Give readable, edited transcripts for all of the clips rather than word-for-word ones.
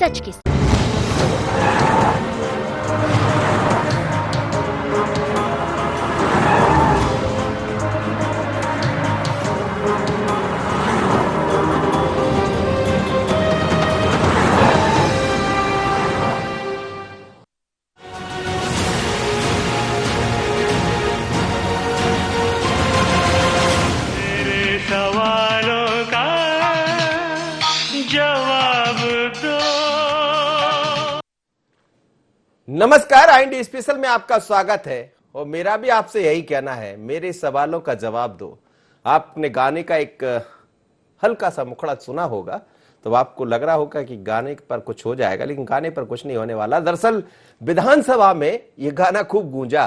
सच के साथ। नमस्कार, आईएनडी स्पेशल में आपका स्वागत है और मेरा भी आपसे यही कहना है, मेरे सवालों का जवाब दो। आपने गाने का एक हल्का सा मुखड़ा सुना होगा तो आपको लग रहा होगा कि गाने पर कुछ हो जाएगा, लेकिन गाने पर कुछ नहीं होने वाला। दरअसल विधानसभा में यह गाना खूब गूंजा।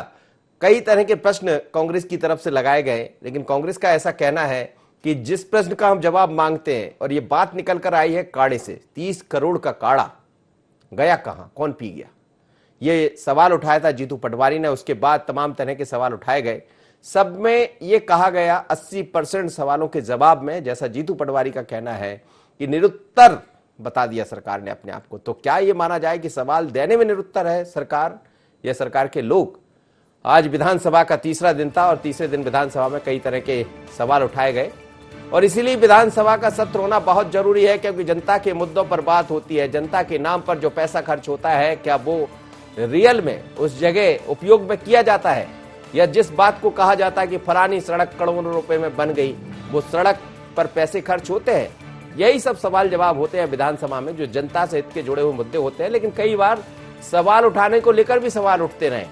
कई तरह के प्रश्न कांग्रेस की तरफ से लगाए गए, लेकिन कांग्रेस का ऐसा कहना है कि जिस प्रश्न का हम जवाब मांगते हैं, और ये बात निकल कर आई है काढ़े से, 30 करोड़ का काढ़ा गया कहां, कौन पी गया, ये सवाल उठाया था जीतू पटवारी ने। उसके बाद तमाम तरह के सवाल उठाए गए। सब में ये कहा गया 80% सवालों के जवाब में, जैसा जीतू पटवारी का कहना है कि निरुत्तर बता दिया सरकार ने अपने आप को। तो क्या ये माना जाए कि सवाल देने में निरुत्तर है सरकार या सरकार के लोग? आज विधानसभा का तीसरा दिन था और तीसरे दिन विधानसभा में कई तरह के सवाल उठाए गए और इसीलिए विधानसभा का सत्र होना बहुत जरूरी है, क्योंकि जनता के मुद्दों पर बात होती है। जनता के नाम पर जो पैसा खर्च होता है, क्या वो रियल में उस जगह उपयोग में किया जाता है, या जिस बात को कहा जाता है कि फलानी सड़क करोड़ों रुपए में बन गई, वो सड़क पर पैसे खर्च होते हैं? यही सब सवाल जवाब होते हैं विधानसभा में, जो जनता से हित के जुड़े हुए मुद्दे होते हैं। लेकिन कई बार सवाल उठाने को लेकर भी सवाल उठते रहे,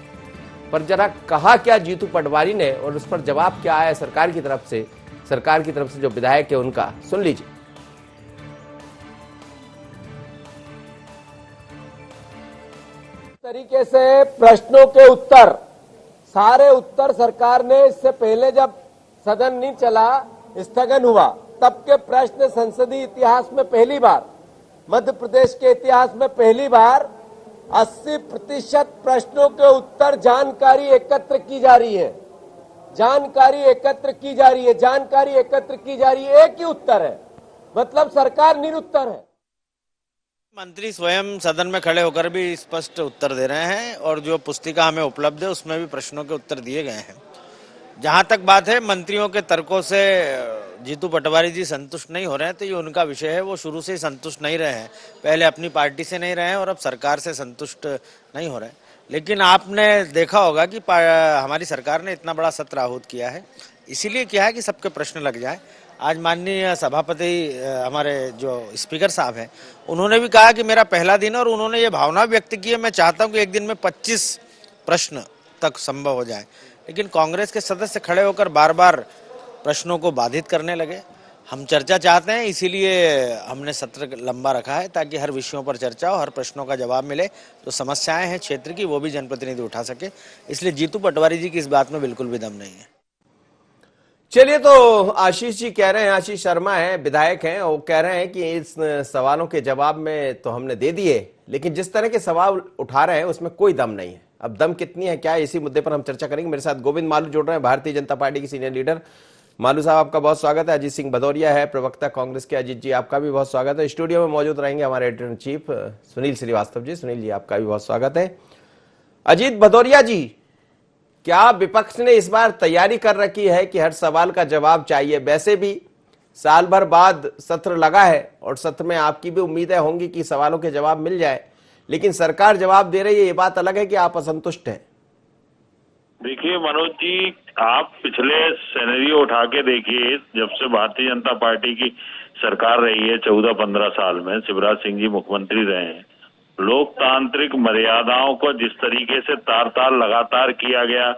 पर जरा कहा क्या जीतू पटवारी ने और उस पर जवाब क्या आया सरकार की तरफ से, जो विधायक है उनका, सुन लीजिए। तरीके से प्रश्नों के उत्तर, सारे उत्तर सरकार ने, इससे पहले जब सदन नहीं चला, स्थगन हुआ, तब के प्रश्न संसदीय इतिहास में पहली बार, मध्य प्रदेश के इतिहास में पहली बार 80% प्रश्नों के उत्तर जानकारी एकत्र की जा रही है। जानकारी एकत्र की जा रही है, एक ही उत्तर है, मतलब सरकार निरुत्तर है। मंत्री स्वयं सदन में खड़े होकर भी स्पष्ट उत्तर दे रहे हैं और जो पुस्तिका हमें उपलब्ध है उसमें भी प्रश्नों के उत्तर दिए गए हैं। जहां तक बात है मंत्रियों के तर्कों से जीतू पटवारी जी संतुष्ट नहीं हो रहे हैं, तो ये उनका विषय है। वो शुरू से ही संतुष्ट नहीं रहे हैं, पहले अपनी पार्टी से नहीं रहे हैं और अब सरकार से संतुष्ट नहीं हो रहे हैं। लेकिन आपने देखा होगा कि हमारी सरकार ने इतना बड़ा सत्र आहूत किया है, इसीलिए किया है कि सबके प्रश्न लग जाए। आज माननीय सभापति हमारे जो स्पीकर साहब हैं, उन्होंने भी कहा कि मेरा पहला दिन है और उन्होंने ये भावना व्यक्त की है, मैं चाहता हूं कि एक दिन में 25 प्रश्न तक संभव हो जाए। लेकिन कांग्रेस के सदस्य खड़े होकर बार बार प्रश्नों को बाधित करने लगे। हम चर्चा चाहते हैं, इसीलिए हमने सत्र लंबा रखा है ताकि हर विषयों पर चर्चा हो, हर प्रश्नों का जवाब मिले। तो समस्याएं हैं क्षेत्र की, वो भी जनप्रतिनिधि उठा सके, इसलिए जीतू पटवारी जी की इस बात में बिल्कुल भी दम नहीं है। चलिए, तो आशीष जी कह रहे हैं, आशीष शर्मा है, विधायक हैं, वो कह रहे हैं कि इस सवालों के जवाब में तो हमने दे दिए, लेकिन जिस तरह के सवाल उठा रहे हैं उसमें कोई दम नहीं है। अब दम कितनी है, क्या है, इसी मुद्दे पर हम चर्चा करेंगे। मेरे साथ गोविंद मालू जुड़ रहे हैं, भारतीय जनता पार्टी के सीनियर लीडर। मालू साहब, आपका बहुत स्वागत है। अजीत सिंह भदौरिया है, प्रवक्ता कांग्रेस के। अजीत जी, आपका भी बहुत स्वागत है। स्टूडियो में मौजूद रहेंगे हमारे editor in chief Sunil Srivastava ji. Sunil ji, आपका भी बहुत स्वागत है। अजीत भदौरिया जी, क्या विपक्ष ने इस बार तैयारी कर रखी है कि हर सवाल का जवाब चाहिए? वैसे भी साल भर बाद सत्र लगा है और सत्र में आपकी भी उम्मीदें होंगी कि सवालों के जवाब मिल जाए, लेकिन सरकार जवाब दे रही है, ये बात अलग है कि आप असंतुष्ट हैं। देखिए मनोज जी, आप पिछले सिनेरियो उठा के देखिए, जब से भारतीय जनता पार्टी की सरकार रही है 14-15 साल में, शिवराज सिंह जी मुख्यमंत्री रहे हैं, लोकतांत्रिक मर्यादाओं को जिस तरीके से तार तार लगातार किया गया,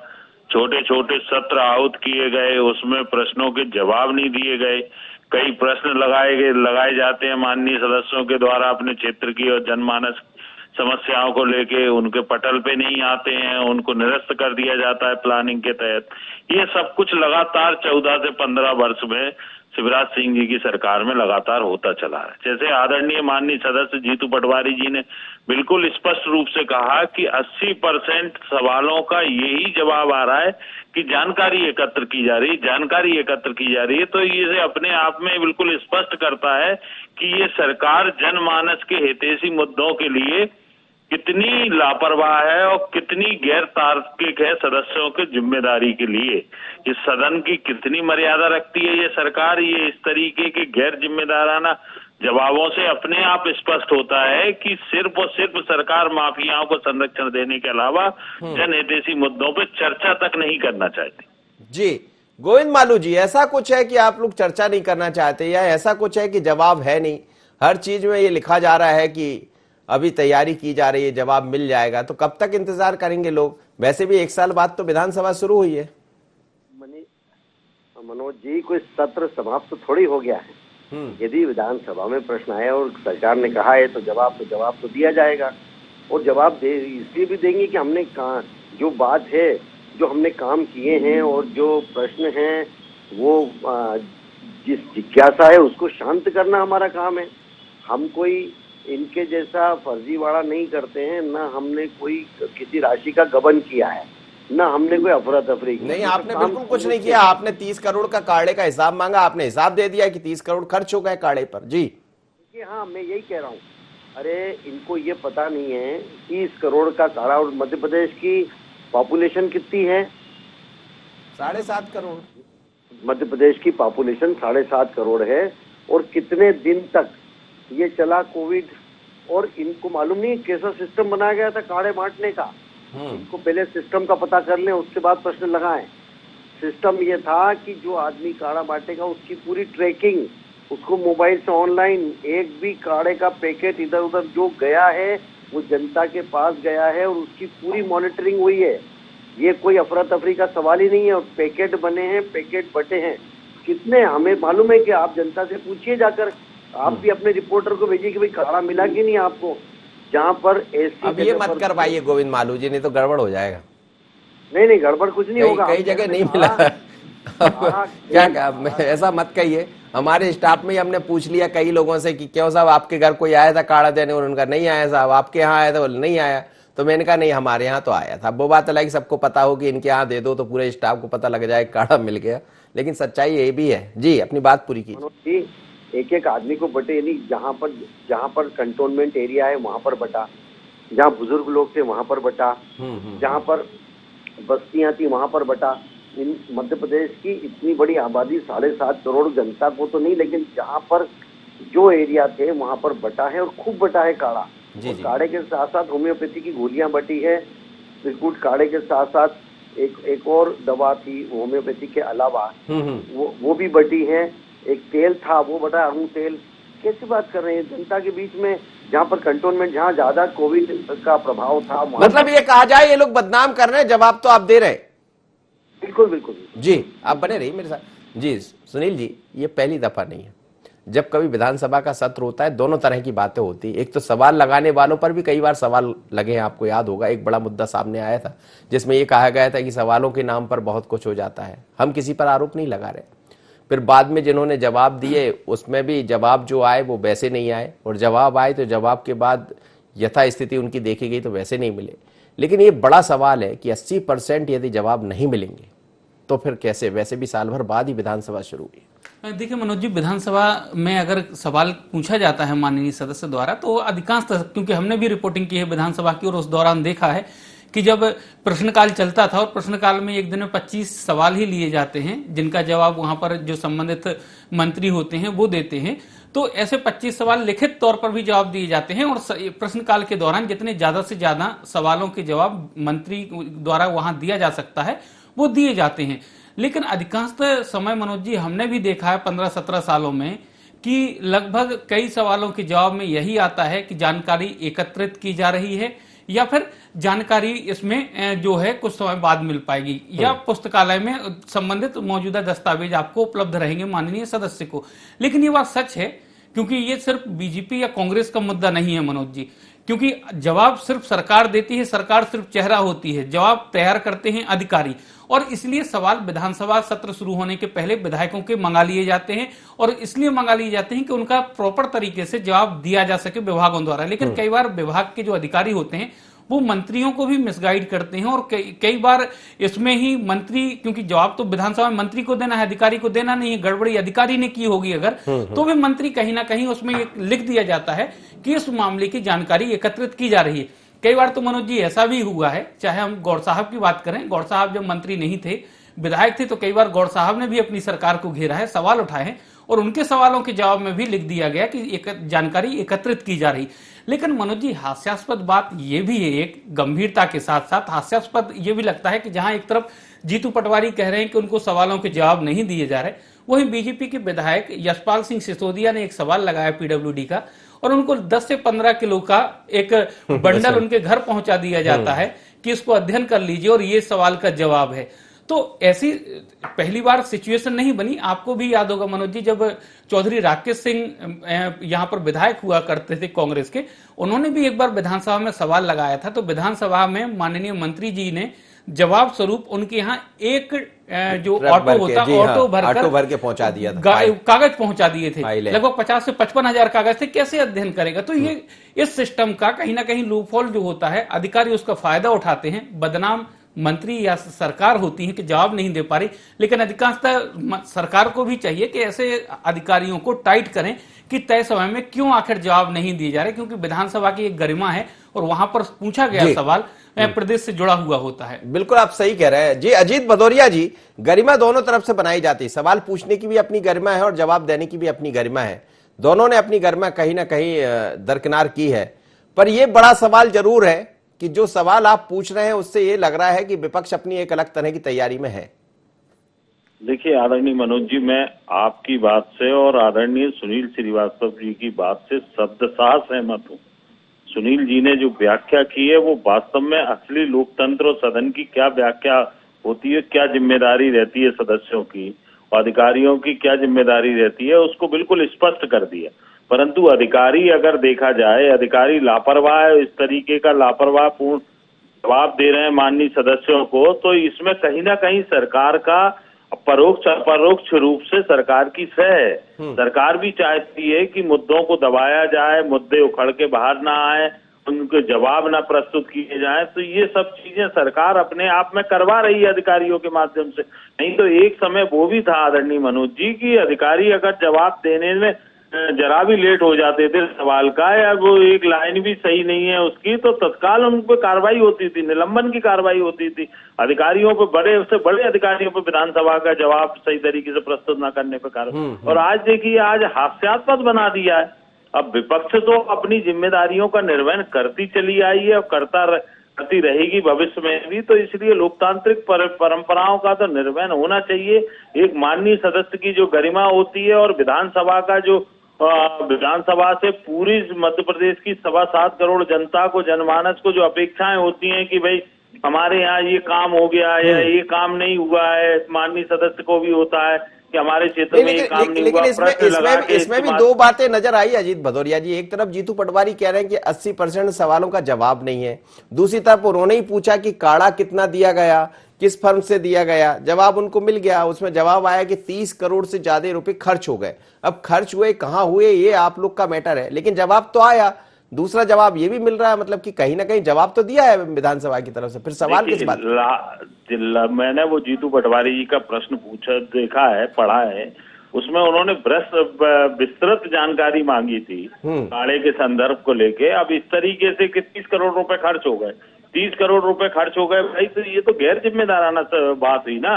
छोटे छोटे सत्र आहूत किए गए, उसमें प्रश्नों के जवाब नहीं दिए गए, कई प्रश्न लगाए जाते हैं माननीय सदस्यों के द्वारा अपने क्षेत्र की और जनमानस समस्याओं को लेके, उनके पटल पे नहीं आते हैं, उनको निरस्त कर दिया जाता है प्लानिंग के तहत। ये सब कुछ लगातार 14 से 15 वर्ष में शिवराज सिंह जी की सरकार में लगातार होता चला है। जैसे आदरणीय माननीय सदस्य जीतू पटवारी जी ने बिल्कुल स्पष्ट रूप से कहा कि 80% सवालों का यही जवाब आ रहा है कि जानकारी एकत्र की जा रही है। तो ये अपने आप में बिल्कुल स्पष्ट करता है कि ये सरकार जनमानस के हितैषी मुद्दों के लिए कितनी लापरवाह है और कितनी गैर तार्किक है सदस्यों के जिम्मेदारी के लिए। इस सदन की कितनी मर्यादा रखती है ये सरकार। ये इस तरीके के गैर जिम्मेदाराना जवाबों से अपने आप स्पष्ट होता है कि सिर्फ और सिर्फ सरकार माफियाओं को संरक्षण देने के अलावा जनहितैषी मुद्दों पर चर्चा तक नहीं करना चाहती। जी गोविंद मालू जी, ऐसा कुछ है कि आप लोग चर्चा नहीं करना चाहते, या ऐसा कुछ है कि जवाब है नहीं? हर चीज में ये लिखा जा रहा है कि अभी तैयारी की जा रही है, जवाब मिल जाएगा, तो कब तक इंतजार करेंगे लोग? वैसे भी 1 साल बाद तो विधानसभा शुरू हुई है। मनोज जी, कोई सत्र समाप्त तो थोड़ी हो गया है। यदि विधानसभा में प्रश्न आए और सरकार ने कहा है तो जवाब तो दिया जाएगा। और जवाब इसलिए भी देंगे कि हमने जो बात है, जो हमने काम किए हैं और जो प्रश्न हैं, वो जिस जिज्ञासा है उसको शांत करना हमारा काम है। हम कोई इनके जैसा फर्जीवाड़ा नहीं करते हैं, ना हमने कोई किसी राशि का गबन किया है, ना हमने कोई अफरा तफरी की। नहीं, आपने बिल्कुल कुछ नहीं किया। आपने 30 करोड़ का काड़े का हिसाब मांगा, आपने हिसाब दे दिया कि 30 करोड़ खर्च हो गए काड़े पर। जी हाँ, मैं यही कह रहा हूँ। अरे इनको ये पता नहीं है 30 करोड़ का काड़ा, और मध्य प्रदेश की पॉपुलेशन कितनी है? 7.5 करोड़। मध्य प्रदेश की पॉपुलेशन 7.5 करोड़ है। और कितने दिन तक ये चला कोविड, और इनको मालूम नहीं कैसा सिस्टम बनाया गया था काड़े बांटने का। इनको पहले सिस्टम का पता कर लें, उसके बाद प्रश्न लगाएं। सिस्टम ये था कि जो आदमी काड़ा बांटेगा उसकी पूरी ट्रैकिंग, उसको मोबाइल से ऑनलाइन, एक भी काड़े का पैकेट इधर उधर जो गया है वो जनता के पास गया है और उसकी पूरी मॉनिटरिंग हुई है। ये कोई अफरा तफरी का सवाल ही नहीं है। और पैकेट बने हैं, पैकेट बटे हैं कितने, हमें मालूम है कि आप जनता से पूछिए जाकर। आप भी अपने रिपोर्टर को भेजिए कि भाई काड़ा मिला कि नहीं आपको, जहाँ पर ऐसी। अब ये मत करवाइए गोविंद मालू जी, नहीं तो गड़बड़ हो जाएगा। नहीं, गड़बड़ कुछ नहीं होगा। कई जगह नहीं मिला। क्या ऐसा मत कहिए। हमारे स्टाफ में हमने पूछ लिया कई लोगों से कि क्यों साहब आपके घर कोई आया था काड़ा देने, और उनका नहीं आया साहब। आपके यहाँ आया था, बोले नहीं आया। तो मैंने कहा नहीं, हमारे यहाँ तो आया था। वो बात अलग कि सबको पता हो कि इनके यहाँ दे दो तो पूरे स्टाफ को पता लग जाए काड़ा मिल गया, लेकिन सच्चाई ये भी है। जी अपनी बात पूरी कीजिए। एक एक आदमी को बटे, यानी जहाँ पर कंटोनमेंट एरिया है वहाँ पर बटा, जहाँ बुजुर्ग लोग थे वहाँ पर बटा, जहाँ पर बस्तियां थी वहाँ पर बटा। इन मध्य प्रदेश की इतनी बड़ी आबादी 7.5 करोड़ जनता को तो नहीं, लेकिन जहाँ पर जो एरिया थे वहाँ पर बटा है, और खूब बटा है काड़ा। काड़े के साथ साथ होम्योपैथी की गोलियां बटी है। त्रिकूट काड़े के साथ साथ एक और दवा थी होम्योपैथी के अलावा, वो भी बटी है। एक तेल था वो बटा, अरुण तेल। कैसी बात कर रहे हैं जनता के बीच में, जहाँ पर कंटोनमेंट, जहाँ ज्यादा कोविड का प्रभाव था। मतलब ये कहा जाए ये लोग बदनाम कर रहे हैं, जवाब तो आप दे रहे हैं। बिल्कुल बिल्कुल जी, आप बने रहिए मेरे साथ। जी सुनील जी, ये पहली दफा नहीं है। जब कभी विधानसभा का सत्र होता है दोनों तरह की बातें होती है। एक तो सवाल लगाने वालों पर भी कई बार सवाल लगे हैं, आपको याद होगा एक बड़ा मुद्दा सामने आया था जिसमें ये कहा गया था कि सवालों के नाम पर बहुत कुछ हो जाता है। हम किसी पर आरोप नहीं लगा रहे। फिर बाद में जिन्होंने जवाब दिए उसमें भी जवाब जो आए वो वैसे नहीं आए, और जवाब आए तो जवाब के बाद यथास्थिति उनकी देखी गई तो वैसे नहीं मिले। लेकिन ये बड़ा सवाल है कि 80% यदि जवाब नहीं मिलेंगे तो फिर कैसे? वैसे भी साल भर बाद ही विधानसभा शुरू हुई। देखिए मनोज जी, विधानसभा में अगर सवाल पूछा जाता है माननीय सदस्य द्वारा तो अधिकांश, क्योंकि हमने भी रिपोर्टिंग की है विधानसभा की, और उस दौरान देखा है कि जब प्रश्नकाल चलता था और प्रश्नकाल में एक दिन में 25 सवाल ही लिए जाते हैं जिनका जवाब वहां पर जो संबंधित मंत्री होते हैं वो देते हैं, तो ऐसे 25 सवाल लिखित तौर पर भी जवाब दिए जाते हैं। और प्रश्नकाल के दौरान जितने ज्यादा से ज्यादा सवालों के जवाब मंत्री द्वारा वहां दिया जा सकता है वो दिए जाते हैं। लेकिन अधिकांश समय मनोज जी हमने भी देखा है 15-17 सालों में कि लगभग कई सवालों के जवाब में यही आता है कि जानकारी एकत्रित की जा रही है, या फिर जानकारी इसमें जो है कुछ समय बाद मिल पाएगी, या पुस्तकालय में संबंधित मौजूदा दस्तावेज आपको उपलब्ध रहेंगे माननीय सदस्य को। लेकिन ये बात सच है क्योंकि ये सिर्फ बीजेपी या कांग्रेस का मुद्दा नहीं है मनोज जी, क्योंकि जवाब सिर्फ सरकार देती है, सरकार सिर्फ चेहरा होती है, जवाब तैयार करते हैं अधिकारी, और इसलिए सवाल विधानसभा सत्र शुरू होने के पहले विधायकों के मंगा लिए जाते हैं, और इसलिए मंगा लिए जाते हैं कि उनका प्रॉपर तरीके से जवाब दिया जा सके विभागों द्वारा। लेकिन कई बार विभाग के जो अधिकारी होते हैं वो मंत्रियों को भी मिसगाइड करते हैं, और कई बार इसमें ही मंत्री, क्योंकि जवाब तो विधानसभा में मंत्री को देना है, अधिकारी को देना नहीं है, गड़बड़ी अधिकारी ने की होगी अगर, तो भी मंत्री कहीं ना कहीं उसमें लिख दिया जाता है कि इस मामले की जानकारी एकत्रित की जा रही है। कई बार तो मनोज जी ऐसा भी हुआ है, चाहे हम गौड़ साहब की बात करें, गौड़ साहब जब मंत्री नहीं थे, विधायक थे, तो कई बार गौड़ साहब ने भी अपनी सरकार को घेरा है, सवाल उठाए हैं, और उनके सवालों के जवाब में भी लिख दिया गया कि एक जानकारी एकत्रित की जा रही। लेकिन मनोज जी, हास्यास्पद बात यह भी है, एक गंभीरता के साथ साथ हास्यास्पद यह भी लगता है कि जहां एक तरफ जीतू पटवारी कह रहे हैं कि उनको सवालों के जवाब नहीं दिए जा रहे, वहीं बीजेपी के विधायक यशपाल सिंह सिसोदिया ने एक सवाल लगाया पीडब्ल्यूडी का, और उनको 10 से 15 किलो का एक बंडल उनके घर पहुंचा दिया जाता है कि इसको अध्ययन कर लीजिए और ये सवाल का जवाब है। तो ऐसी पहली बार सिचुएशन नहीं बनी। आपको भी याद होगा मनोज जी, जब चौधरी राकेश सिंह यहां पर विधायक हुआ करते थे कांग्रेस के, उन्होंने भी एक बार विधानसभा में सवाल लगाया था, तो विधानसभा में माननीय मंत्री जी ने जवाब स्वरूप उनके यहाँ एक जो ऑटो होता, ऑटो भर के पहुंचा दिया था, कागज पहुंचा दिए थे, लगभग 50 से 55 हजार कागज थे, कैसे अध्ययन करेगा। तो ये इस सिस्टम का कहीं ना कहीं लूपहोल जो होता है, अधिकारी उसका फायदा उठाते हैं, बदनाम मंत्री या सरकार होती है कि जवाब नहीं दे पा रही। लेकिन अधिकांशतः सरकार को भी चाहिए कि ऐसे अधिकारियों को टाइट करें कि तय समय में क्यों आखिर जवाब नहीं दिए जा रहे, क्योंकि विधानसभा की एक गरिमा है और वहां पर पूछा गया सवाल प्रदेश से जुड़ा हुआ होता है। बिल्कुल आप सही कह रहे हैं जी। अजीत भदौरिया जी, गरिमा दोनों तरफ से बनाई जाती है, सवाल पूछने की भी अपनी गरिमा है और जवाब देने की भी अपनी गरिमा है, दोनों ने अपनी गरिमा कहीं ना कहीं दरकिनार की है। पर यह बड़ा सवाल जरूर है कि जो सवाल आप पूछ रहे हैं उससे ये लग रहा है कि विपक्ष अपनी एक अलग तरह की तैयारी में है। देखिए आदरणीय मनोज जी, मैं आपकी बात से और आदरणीय सुनील श्रीवास्तव जी की बात से शब्दशः सहमत हूँ। सुनील जी ने जो व्याख्या की है वो वास्तव में असली लोकतंत्र और सदन की क्या व्याख्या होती है, क्या जिम्मेदारी रहती है सदस्यों की, अधिकारियों की क्या जिम्मेदारी रहती है, उसको बिल्कुल स्पष्ट कर दिया। परंतु अधिकारी अगर देखा जाए, अधिकारी लापरवाह है, इस तरीके का लापरवाह पूर्ण जवाब दे रहे हैं माननीय सदस्यों को, तो इसमें कहीं ना कहीं सरकार का परोक्ष अपरोक्ष रूप से सरकार की सह है। सरकार भी चाहती है कि मुद्दों को दबाया जाए, मुद्दे उखड़ के बाहर ना आए, उनके जवाब ना प्रस्तुत किए जाए। तो ये सब चीजें सरकार अपने आप में करवा रही है अधिकारियों के माध्यम से। नहीं तो एक समय वो भी था आदरणीय मनोज जी की अधिकारी अगर जवाब देने में जरा भी लेट हो जाते थे सवाल का, या वो एक लाइन भी सही नहीं है उसकी, तो तत्काल उन पर कार्रवाई होती थी, निलंबन की कार्रवाई होती थी अधिकारियों पर, बड़े से बड़े अधिकारियों पर विधानसभा का जवाब सही तरीके से प्रस्तुत न करने पर कार्रवाई। और आज देखिए, आज हास्यास्पद बना दिया है। अब विपक्ष तो अपनी जिम्मेदारियों का निर्वहन करती चली आई है और करती रहेगी भविष्य में भी, तो इसलिए लोकतांत्रिक परंपराओं का तो निर्वहन होना चाहिए। एक माननीय सदस्य की जो गरिमा होती है और विधानसभा का जो विधानसभा से पूरी मध्य प्रदेश की 7.25 करोड़ जनता को, जनमानस को जो अपेक्षाएं होती हैं कि भाई हमारे यहाँ ये काम हो गया या ये काम नहीं हुआ है, माननीय सदस्य को भी होता है कि हमारे क्षेत्र में ये काम नहीं हुआ। इसमें भी दो बातें नजर आई अजीत भदौरिया जी। एक तरफ जीतू पटवारी कह रहे हैं कि 80% सवालों का जवाब नहीं है, दूसरी तरफ उन्होंने ही पूछा कि काढ़ा कितना दिया गया, किस फर्म से दिया गया, जवाब उनको मिल गया। उसमें जवाब आया कि 30 करोड़ से ज्यादा रुपए खर्च हो गए। अब खर्च हुए कहां हुए ये आप लोग का मैटर है, लेकिन जवाब तो आया। दूसरा जवाब ये भी मिल रहा है, मतलब कि कहीं ना कहीं जवाब तो दिया है विधानसभा की तरफ से, फिर सवाल किस बात? मैंने वो जीतू पटवारी जी का प्रश्न पूछा, देखा है, पढ़ा है, उसमें उन्होंने विस्तृत जानकारी मांगी थी काढ़े के संदर्भ को लेके। अब इस तरीके से कि 30 करोड़ रुपए खर्च हो गए, 30 करोड़ रुपए खर्च हो गए भाई, तो ये तो गैर जिम्मेदाराना बात हुई ना।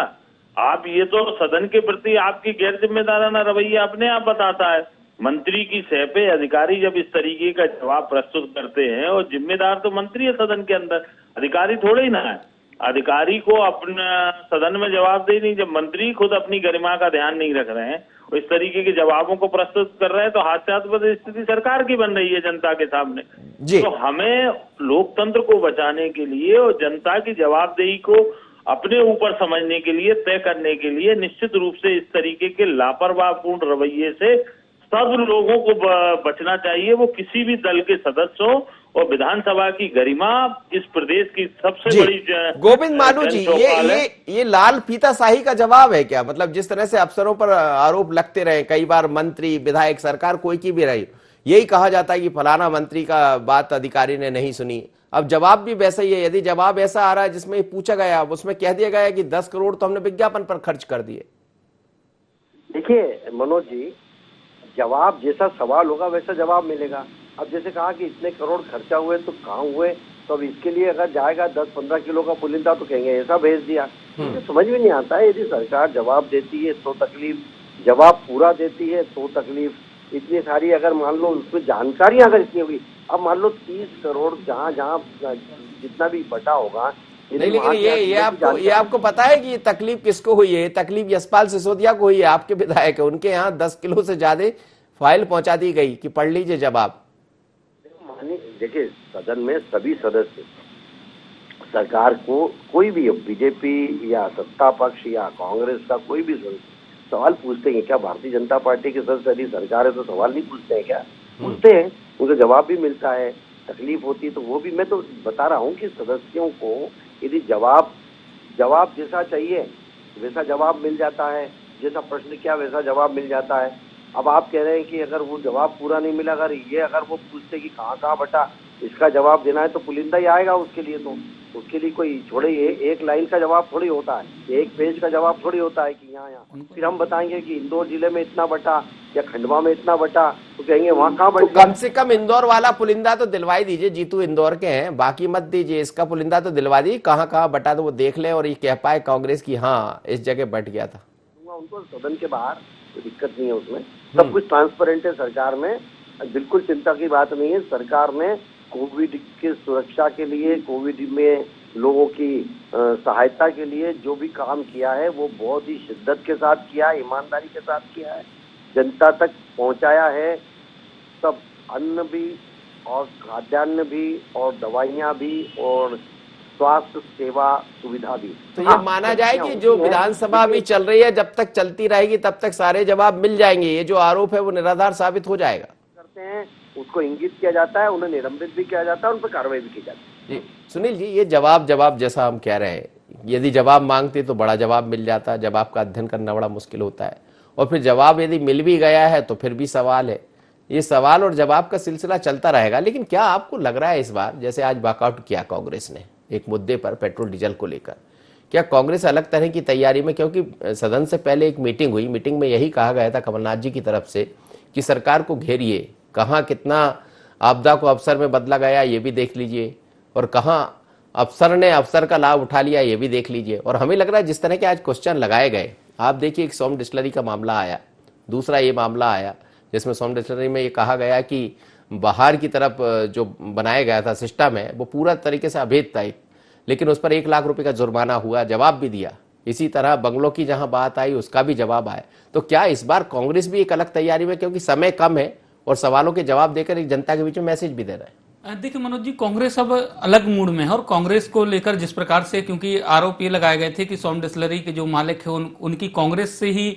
आप ये तो सदन के प्रति आपकी गैर जिम्मेदाराना रवैया अपने आप बताता है। मंत्री की सह पे अधिकारी जब इस तरीके का जवाब प्रस्तुत करते हैं, और जिम्मेदार तो मंत्री है सदन के अंदर, अधिकारी थोड़े ही ना है। अधिकारी को अपना सदन में जवाब दे नहीं, जब मंत्री खुद अपनी गरिमा का ध्यान नहीं रख रहे हैं, इस तरीके के जवाबों को प्रस्तुत कर रहे हैं, तो हास्यास्पद स्थिति सरकार की बन रही है जनता के सामने जी। तो हमें लोकतंत्र को बचाने के लिए और जनता की जवाबदेही को अपने ऊपर समझने के लिए, तय करने के लिए निश्चित रूप से इस तरीके के लापरवाहपूर्ण रवैये से सब लोगों को बचना चाहिए, वो किसी भी दल के सदस्य हो, और विधानसभा की गरिमा इस प्रदेश की सबसे जी बड़ी गोविंद मानू जी, चौपाल है। ये लाल फीता शाही का जवाब है क्या? मतलब जिस तरह से अफसरों पर आरोप लगते रहे, कई बार मंत्री विधायक सरकार कोई की भी रही, यही कहा जाता है कि फलाना मंत्री का बात अधिकारी ने नहीं सुनी। अब जवाब भी वैसा ही है। यदि जवाब ऐसा आ रहा है जिसमें पूछा गया, उसमें कह दिया गया कि 10 करोड़ तो हमने विज्ञापन पर खर्च कर दिए। देखिए मनोज जी, जवाब जैसा सवाल होगा वैसा जवाब मिलेगा। अब जैसे कहा कि इतने करोड़ खर्चा हुए तो कहाँ हुए, तो अब इसके लिए अगर जाएगा 10-15 किलो का पुलिंदा तो कहेंगे ऐसा भेज दिया। मुझे समझ में नहीं आता है, यदि सरकार जवाब देती है तो तकलीफ, जवाब पूरा देती है तो तकलीफ। इतनी सारी अगर मान लो उसमें जानकारी अगर इतनी हुई, अब मान लो 30 करोड़ जहाँ जहाँ जितना भी बटा होगा, नहीं, लेकिन ये आपको पता है कि ये तकलीफ किसको हुई है? तकलीफ यशपाल सिसोदिया को हुई है, आपके विधायक है। उनके यहाँ 10 किलो से ज्यादा फाइल पहुंचा दी गई कि पढ़ लीजिए जवाब। देखिए, सदन में सभी सदस्य सरकार को, कोई भी बीजेपी या सत्ता पक्ष या कांग्रेस का कोई भी सवाल पूछते हैं क्या? भारतीय जनता पार्टी के सदस्य यदि सरकार है तो सवाल नहीं पूछते हैं क्या? पूछते हैं, उनको जवाब भी मिलता है। तकलीफ होती है तो वो भी, मैं तो बता रहा हूँ कि सदस्यों को यदि जवाब जैसा चाहिए वैसा जवाब मिल जाता है, जैसा प्रश्न किया वैसा जवाब मिल जाता है। अब आप कह रहे हैं कि अगर वो जवाब पूरा नहीं मिला, अगर वो पूछते कि कहाँ कहाँ बटा, इसका जवाब देना है तो पुलिंदा ही आएगा उसके लिए। तो उसके लिए कोई छोड़े, एक लाइन का जवाब थोड़ी होता है, एक पेज का जवाब थोड़ी होता है कि यहाँ फिर हम बताएंगे कि इंदौर जिले में इतना बटा या खंडवा में इतना बटा, तो कहेंगे वहाँ कहाँ बट। कम से कम इंदौर वाला पुलिंदा तो दिलवाई दीजिए। जीतू इंदौर के हैं, बाकी मत दीजिए। इसका पुलिंदा तो दिलवा दीजिए, कहाँ कहाँ बटा तो वो देख ले और ये कह पाए कांग्रेस की हाँ इस जगह बट गया था। उनको सदन के बाहर कोई दिक्कत नहीं है, उसमें सब कुछ ट्रांसपेरेंट है सरकार में, बिल्कुल चिंता की बात नहीं है। सरकार ने कोविड की सुरक्षा के लिए, कोविड में लोगों की सहायता के लिए जो भी काम किया है वो बहुत ही शिद्दत के साथ किया है, ईमानदारी के साथ किया है, जनता तक पहुंचाया है। सब अन्न भी और खाद्यान्न भी और दवाइयाँ भी और स्वास्थ्य सेवा सुविधा भी। तो ये माना जाए कि जो विधानसभा भी चल रही है, जब तक चलती रहेगी तब तक सारे जवाब मिल जाएंगे, ये जो आरोप है वो निराधार साबित हो जाएगा। करते हैं उसको इंगित किया जाता है, उन्हें निलंबित भी किया जाता है, उन पर कार्रवाई भी की जाती है। जी सुनील जी, ये जवाब जैसा हम कह रहे हैं, यदि जवाब मांगते तो बड़ा जवाब मिल जाता है। जवाब का अध्ययन करना बड़ा मुश्किल होता है, और फिर जवाब यदि मिल भी गया है तो फिर भी सवाल है। ये सवाल और जवाब का सिलसिला चलता रहेगा। लेकिन क्या आपको लग रहा है इस बार, जैसे आज वॉकआउट किया कांग्रेस ने एक मुद्दे पर पेट्रोल डीजल को लेकर, क्या कांग्रेस अलग तरह की तैयारी में? क्योंकि सदन से पहले एक मीटिंग हुई, मीटिंग में यही कहा गया था कमलनाथ जी की तरफ से कि सरकार को घेरिए, कहाँ कितना आपदा को अवसर में बदला गया ये भी देख लीजिए, और कहाँ अफसर ने अवसर का लाभ उठा लिया ये भी देख लीजिए। और हमें लग रहा है जिस तरह के आज क्वेश्चन लगाए गए, आप देखिए एक सोम डिस्टिलरी का मामला आया, दूसरा ये मामला आया जिसमें सोम डिस्टिलरी में ये कहा गया कि बाहर की तरफ जो बनाया गया था सिस्टम है वो पूरा तरीके से अवैध था, लेकिन उस पर 1 लाख रुपए का जुर्माना हुआ, जवाब भी दिया। इसी तरह बंगलों की जहां बात आई उसका भी जवाब आया। तो क्या इस बार कांग्रेस भी एक अलग तैयारी में, क्योंकि समय कम है और सवालों के जवाब देकर एक जनता के बीच में मैसेज भी दे रहा है? देखिए मनोज जी, कांग्रेस अब अलग मूड में है, और कांग्रेस को लेकर जिस प्रकार से, क्योंकि आरोप ये लगाए गए थे कि सोम डिस्टिलरी के जो मालिक है उनकी कांग्रेस से ही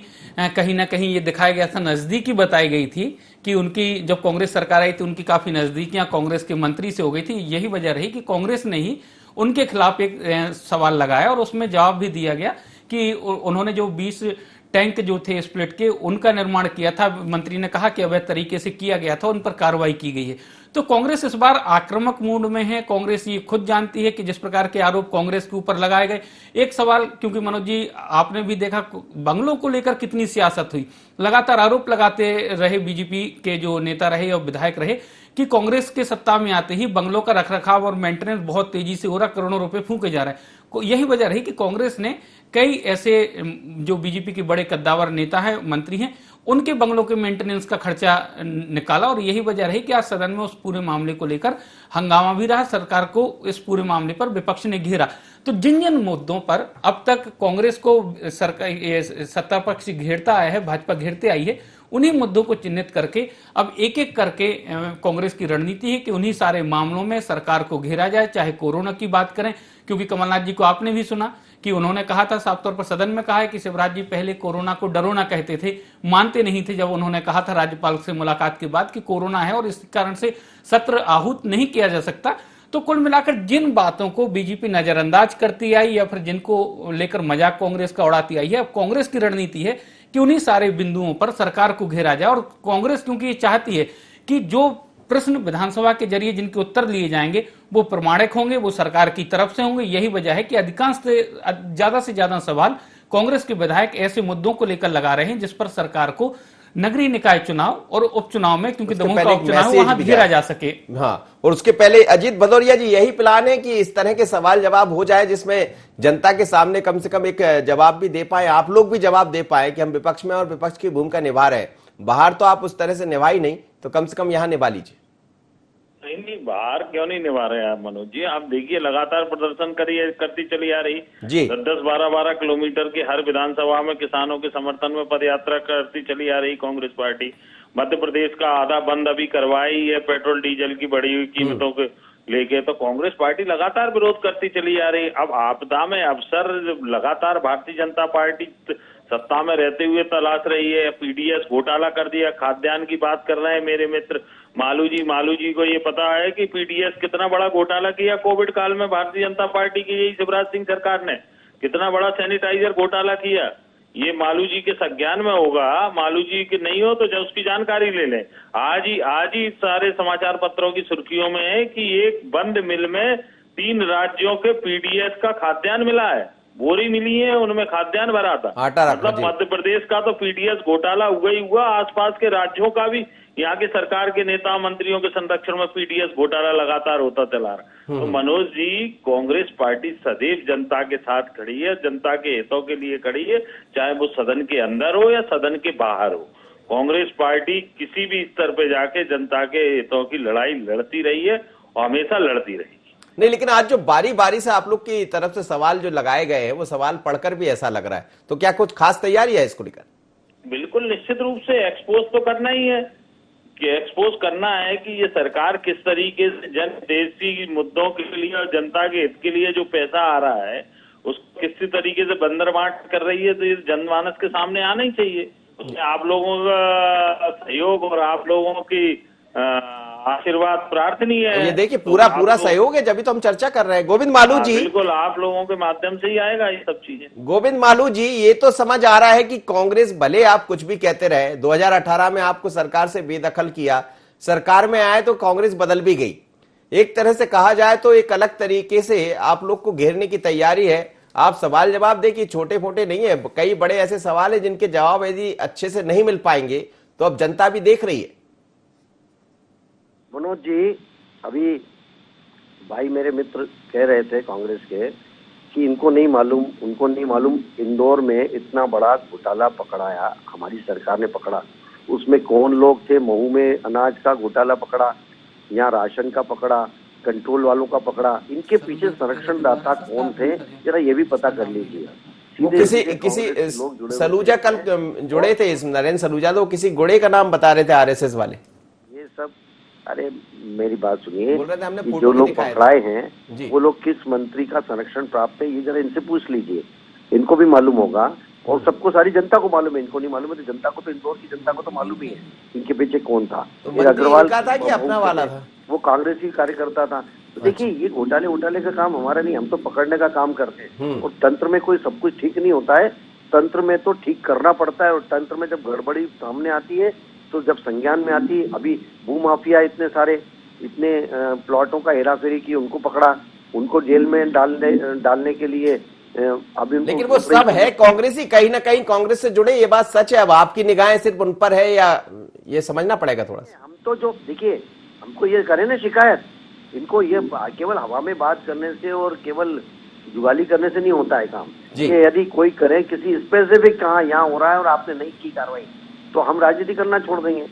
कहीं ना कहीं ये दिखाया गया था, नजदीकी बताई गई थी कि उनकी जब कांग्रेस सरकार आई थी उनकी काफी नजदीकियां कांग्रेस के मंत्री से हो गई थी। यही वजह रही कि कांग्रेस ने ही उनके खिलाफ एक सवाल लगाया, और उसमें जवाब भी दिया गया कि उन्होंने जो 20 टैंक जो थे स्प्लिट के, उनका निर्माण किया था, मंत्री ने कहा कि अवैध तरीके से किया गया था, उन पर कार्रवाई की गई है। तो कांग्रेस इस बार आक्रामक मूड में है। कांग्रेस ये खुद जानती है कि जिस प्रकार के आरोप कांग्रेस के ऊपर लगाए गए, एक सवाल, क्योंकि मनोज जी आपने भी देखा बंगलों को लेकर कितनी सियासत हुई, लगातार आरोप लगाते रहे बीजेपी के जो नेता रहे और विधायक रहे कि कांग्रेस के सत्ता में आते ही बंगलों का रखरखाव और मेंटेनेंस बहुत तेजी से हो रहा, करोड़ों रुपए फूके जा रहे हैं। यही वजह रही कि कांग्रेस ने कई ऐसे जो बीजेपी के बड़े कद्दावर नेता हैं, मंत्री हैं, उनके बंगलों के मेंटेनेंस का खर्चा निकाला, और यही वजह रही कि आज सदन में उस पूरे मामले को लेकर हंगामा भी रहा। सरकार को इस पूरे मामले पर विपक्ष ने घेरा। तो जिन जिन मुद्दों पर अब तक कांग्रेस को सरकार सत्ता पक्ष घेरता आया है, भाजपा घेरते आई है, उन्हीं मुद्दों को चिन्हित करके अब एक एक करके कांग्रेस की रणनीति है कि उन्हीं सारे मामलों में सरकार को घेरा जाए, चाहे कोरोना की बात करें, क्योंकि कमलनाथ जी को आपने भी सुना कि उन्होंने कहा था, साफ तौर पर सदन में कहा है कि शिवराज जी पहले कोरोना को डरोना कहते थे, मानते नहीं थे। जब उन्होंने कहा था राज्यपाल से मुलाकात के बाद कि कोरोना है और इस कारण से सत्र आहूत नहीं किया जा सकता, तो कुल मिलाकर जिन बातों को बीजेपी नजरअंदाज करती आई या फिर जिनको लेकर मजाक कांग्रेस का उड़ाती आई है, अब कांग्रेस की रणनीति है कि उन्हीं सारे बिंदुओं पर सरकार को घेरा जाए। और कांग्रेस क्योंकि ये चाहती है कि जो प्रश्न विधानसभा के जरिए जिनके उत्तर लिए जाएंगे वो प्रमाणिक होंगे, वो सरकार की तरफ से होंगे। यही वजह है कि अधिकांश से ज्यादा सवाल कांग्रेस के विधायक ऐसे मुद्दों को लेकर लगा रहे हैं जिस पर सरकार को नगरीय निकाय चुनाव और उपचुनाव में, क्योंकि दमोह का उपचुनाव वहां घेरा जा सके। हाँ, और उसके पहले अजीत भदौरिया जी यही प्लान है कि इस तरह के सवाल जवाब हो जाए जिसमें जनता के सामने कम से कम एक जवाब भी दे पाए, आप लोग भी जवाब दे पाए कि हम विपक्ष में और विपक्ष की भूमिका निभा रहे हैं। बाहर तो आप उस तरह से निभाई नहीं, तो कम से कम यहाँ निभा लीजिए। नहीं, बाहर क्यों नहीं निभा रहे आप मनोज जी? आप देखिए, लगातार प्रदर्शन करती चली आ रही जी। 10-12 किलोमीटर की हर विधानसभा में किसानों के समर्थन में पदयात्रा करती चली आ रही कांग्रेस पार्टी। मध्य प्रदेश का आधा बंद अभी करवाई है पेट्रोल डीजल की बढ़ी हुई कीमतों के लेके, तो कांग्रेस पार्टी लगातार विरोध करती चली आ रही। अब आपदा में अवसर लगातार भारतीय जनता पार्टी सत्ता में रहते हुए तलाश रही है। पीडीएस घोटाला कर दिया, खाद्यान्न की बात कर रहे हैं मेरे मित्र मालू जी को ये पता है कि पीडीएस कितना बड़ा घोटाला किया कोविड काल में भारतीय जनता पार्टी की यही शिवराज सिंह सरकार ने, कितना बड़ा सैनिटाइजर घोटाला किया। ये मालू जी के संज्ञान में होगा, मालू जी के नहीं हो तो जब उसकी जानकारी ले लें। आज ही सारे समाचार पत्रों की सुर्खियों में है कि एक बंद मिल में 3 राज्यों के पीडीएस का खाद्यान्न मिला है, बोरी मिली है, उनमें खाद्यान्न भरा था। मतलब मध्य प्रदेश का तो पीडीएस घोटाला हुआ ही हुआ, आसपास के राज्यों का भी यहाँ के सरकार के नेता मंत्रियों के संरक्षण में पीडीएस घोटाला लगातार होता चला रहा। तो मनोज जी, कांग्रेस पार्टी सदैव जनता के साथ खड़ी है, जनता के हितों के लिए खड़ी है, चाहे वो सदन के अंदर हो या सदन के बाहर हो। कांग्रेस पार्टी किसी भी स्तर पे जाके जनता के हितों की लड़ाई लड़ती रही है और हमेशा लड़ती रही। नहीं, लेकिन आज जो बारी बारी से आप लोग की तरफ से सवाल जो लगाए गए हैं, वो सवाल पढ़कर भी ऐसा लग रहा है, तो क्या कुछ खास तैयारी है इसको लेकर? बिल्कुल, निश्चित रूप से एक्सपोज तो करना ही है कि एक्सपोज करना है कि ये सरकार किस तरीके से जनहितैषी मुद्दों के लिए और जनता के हित के लिए जो पैसा आ रहा है उसको किसी तरीके से बंदरबांट कर रही है, तो ये जनमानस के सामने आना ही चाहिए। उसमें आप लोगों का सहयोग और आप लोगों की आशीर्वाद प्रार्थनीय है। ये देखिए, पूरा सहयोग है, जब भी तो हम चर्चा कर रहे हैं। गोविंद मालू जी, बिल्कुल आप लोगों के माध्यम से ही आएगा ये सब चीजें। गोविंद मालू जी, ये तो समझ आ रहा है कि कांग्रेस, भले आप कुछ भी कहते रहे, 2018 में आपको सरकार से बेदखल किया, सरकार में आए तो कांग्रेस बदल भी गई। एक तरह से कहा जाए तो एक अलग तरीके से आप लोग को घेरने की तैयारी है। आप सवाल जवाब देखिए, छोटे मोटे नहीं है, कई बड़े ऐसे सवाल है जिनके जवाब यदि अच्छे से नहीं मिल पाएंगे तो अब जनता भी देख रही है। मनोज जी, अभी भाई मेरे मित्र कह रहे थे कांग्रेस के कि उनको नहीं मालूम इंदौर में इतना बड़ा घोटाला पकड़ाया, हमारी सरकार ने पकड़ा, उसमें कौन लोग थे। महू में अनाज का घोटाला पकड़ा, यहाँ राशन का पकड़ा, कंट्रोल वालों का पकड़ा, इनके पीछे संरक्षणदाता कौन थे, जरा ये भी पता कर लीजिए। वो किसी सलूजा कल जुड़े थे, इस नरेंद्र सलूजा, तो किसी गुड़े का नाम बता रहे थे आरएसएस वाले। ये सब, अरे मेरी बात सुनिए, हमने जो लोग पकड़ाए हैं वो लोग किस मंत्री का संरक्षण प्राप्त है, ये जरा इनसे पूछ लीजिए, इनको भी मालूम होगा। और सबको, सारी जनता को मालूम है, इनको नहीं मालूम है तो जनता को, तो इंदौर की जनता को तो मालूम ही है इनके पीछे कौन था। अग्रवाल था कि अपना वाला था, वो कांग्रेस की कार्यकर्ता था। तो देखिए, ये घोटाले का काम हमारा नहीं, हम तो पकड़ने का काम करते हैं। और तंत्र में कोई सब कुछ ठीक नहीं होता है, तंत्र में तो ठीक करना पड़ता है। और तंत्र में जब गड़बड़ी सामने आती है तो जब संज्ञान में आती है, अभी भूमाफिया इतने प्लॉटों का हेराफेरी की, उनको पकड़ा, उनको जेल में डालने के लिए अभी। लेकिन वो सब है कांग्रेस ही, कहीं ना कहीं कांग्रेस से जुड़े, ये बात सच है। अब आपकी निगाहें सिर्फ उन पर है या ये समझना पड़ेगा थोड़ा सा। हम तो जो देखिए, हमको ये करें ना शिकायत, इनको ये केवल हवा में बात करने से और केवल जुगाली करने से नहीं होता है काम। ये यदि कोई करे किसी स्पेसिफिक कहाँ यहाँ हो रहा है और आपने नहीं की कार्रवाई, तो हम राजनीति करना छोड़ देंगे।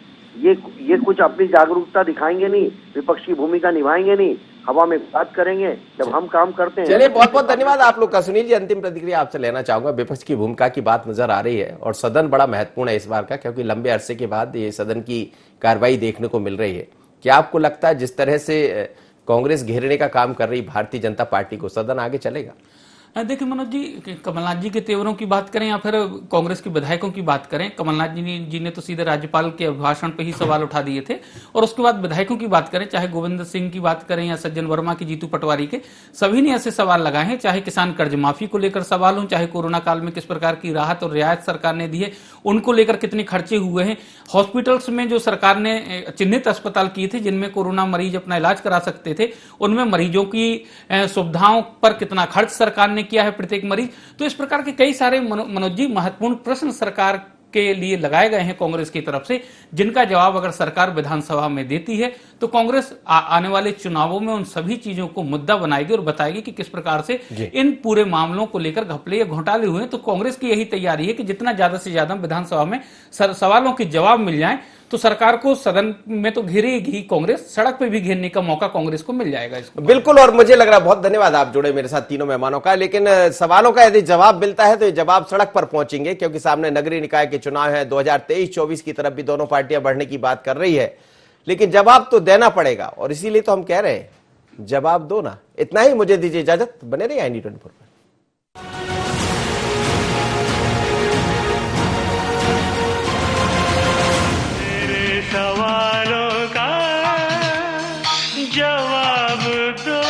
ये कुछ अपनी जागरूकता दिखाएंगे नहीं, विपक्ष की भूमिका निभाएंगे नहीं, हवा में बात करेंगे जब हम काम करते हैं। चलिए, बहुत बहुत धन्यवाद आप लोग का। सुनील जी, अंतिम प्रतिक्रिया आपसे लेना चाहूंगा। विपक्ष की भूमिका की बात नजर आ रही है और सदन बड़ा महत्वपूर्ण है इस बार का, क्योंकि लंबे अरसे के बाद ये सदन की कार्रवाई देखने को मिल रही है। क्या आपको लगता है जिस तरह से कांग्रेस घेरने का काम कर रही भारतीय जनता पार्टी को, सदन आगे चलेगा? देखिए मनोज जी, कमलनाथ जी के तेवरों की बात करें या फिर कांग्रेस के विधायकों की बात करें, कमलनाथ जी ने तो सीधे राज्यपाल के अभिभाषण पे ही सवाल उठा दिए थे। और उसके बाद विधायकों की बात करें, चाहे गोविंद सिंह की बात करें या सज्जन वर्मा की, जीतू पटवारी के, सभी ने ऐसे सवाल लगाए हैं। चाहे किसान कर्ज माफी को लेकर सवाल हो, चाहे कोरोना काल में किस प्रकार की राहत और रियायत सरकार ने दी है, उनको लेकर कितने खर्चे हुए हैं, हॉस्पिटल्स में जो सरकार ने चिन्हित अस्पताल किए थे जिनमें कोरोना मरीज अपना इलाज करा सकते थे, उनमें मरीजों की सुविधाओं पर कितना खर्च सरकार ने किया है प्रत्येक मरीज। तो इस प्रकार के कई सारे मनोज जी महत्वपूर्ण प्रश्न सरकार के लिए लगाए गए हैं कांग्रेस की तरफ से, जिनका जवाब अगर सरकार विधानसभा में देती है तो कांग्रेस आने वाले चुनावों में उन सभी चीजों को मुद्दा बनाएगी और बताएगी कि किस प्रकार से इन पूरे मामलों को लेकर घपले या घोटाले हुए हैं। तो कांग्रेस की यही तैयारी है कि जितना ज्यादा से ज्यादा विधानसभा में सवालों के जवाब मिल जाए तो सरकार को सदन में तो घेरेगी कांग्रेस, सड़क पे भी घेरने का मौका कांग्रेस को मिल जाएगा इसको। बिल्कुल, और मुझे लग रहा है, बहुत धन्यवाद आप जुड़े मेरे साथ तीनों मेहमानों का। लेकिन सवालों का यदि जवाब मिलता है तो ये जवाब सड़क पर पहुंचेंगे, क्योंकि सामने नगरीय निकाय के चुनाव है। 2023-24 की तरफ भी दोनों पार्टियां बढ़ने की बात कर रही है, लेकिन जवाब तो देना पड़ेगा और इसीलिए तो हम कह रहे हैं जवाब दो ना। इतना ही, मुझे दीजिए इजाजत। बने रहिए IND24 पर। सवालों का जवाब दो।